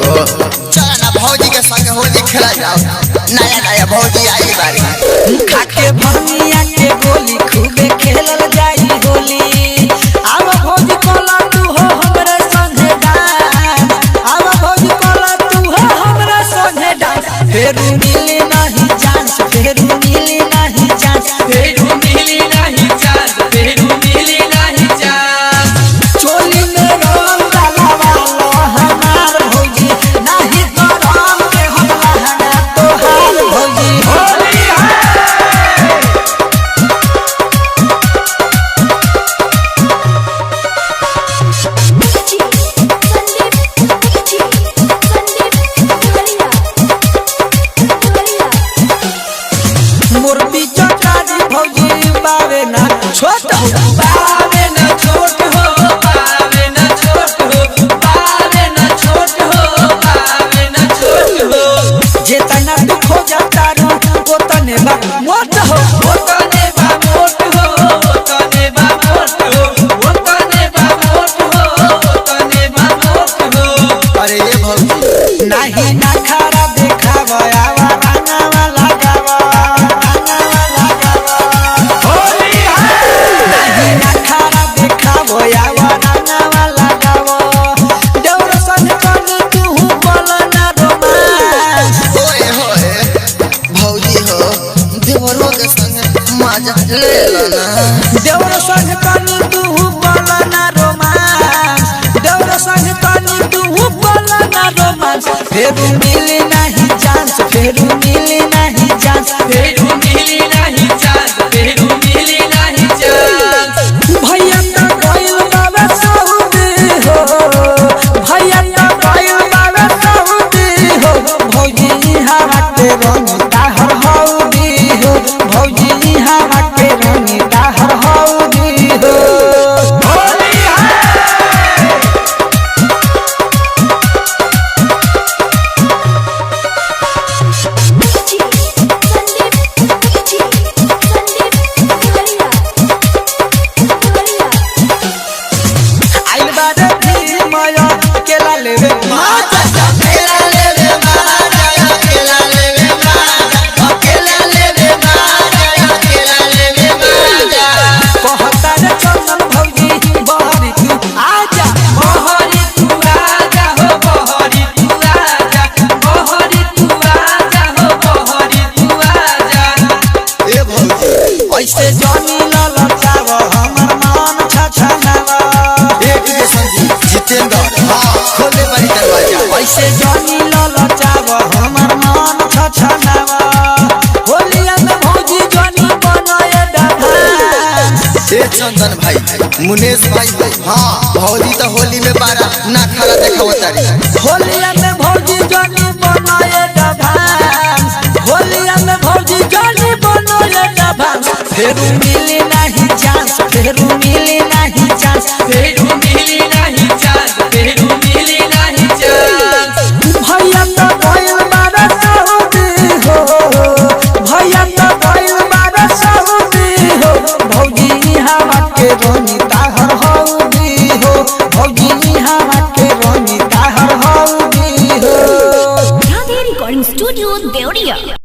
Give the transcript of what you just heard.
हो। चल ना भौजी के संग होली खेला जाओ, नया नया भौजी आई बारी। खाके भनिया के गोली खूबे खेलल जाई होली। आव भौजी कोला तू हो हमरे संगे डांस, आव भौजी कोला तू हो हमरे संगे डांस। फेरू मिली नहीं चांस, फेरू मिली नहीं चांस, फेरू मिली नहीं चांस, फेरू मिली नहीं चांस। चोली में रंग डालवा लो हमार भौजी, नहीं तो राम के हम लहंगा तोहार भौजी। होली मोर पीछा काजी भौजी बावे ना छोट हो, बावे ना छोट हो, बावे ना छोट हो, बावे ना छोट हो, बावे ना छोट हो। जे तना तू खो जाता रू वो तने बा मोट हो, वो तने बा मोट हो, वो तने बा मोट हो, वो तने बा मोट हो, वो तने बा मोट हो। अरे ये भौजी नहीं ना खरा देखावा आवा रंगवा लगावा, रंगवा लगावा। होली है नहीं ना खरा देखावा आवा रंगवा लगावा। देवर संग कनी तू बोल ना रोमांस। होए होए भौजी हो, देवरों के संग मजा ले लेना। देवर संग कनी तू बोल ना रोमांस, देवर संग कनी तू बोल ना रोमांस। फेरू मिली नहीं चांस, फेरू मिली नहीं चांस, फेरू मिली नहीं चांस, फेरू मिली नहीं चांस। भैया का गइल बाबा सऊदी हो, भैया का गइल बाबा सऊदी हो। भौजी हवा के रंग दाहर हौदी हो, भौजी हवा के रंग दाहर हौदी हो। होली है आइल बारे भी माया केला लेवे माता। अकेला लेवे माजा, अकेला लेवे माजा, अकेला लेवे माजा, अकेला लेवे माजा। कहता रे चंदन भौजी बहरी तू आजा, बहरी तू आजा हो, बहरी तू आजा, बहरी तू आजा हो, बहरी तू आजा। ए भौजी ऐसे जानी ललचाव हमर मन छछनावा, एक संजी जितेंद्र हाँ खोले बड़ी दरवाजा। ऐसे जानी ललचाव हमर मन छछनावा। होलिया में भौजी जानी बनाए डांस। ए चंदन भाई, मुनेश भाई हाँ भौजी तो होली में बारा ना खरा देखा तारी। होलिया में भौजी जानी बनाए डांस, होलिया में भौजी जानी बनाए डांस। फेरू मिली नहीं चांस, फेरू मिली नहीं चांस,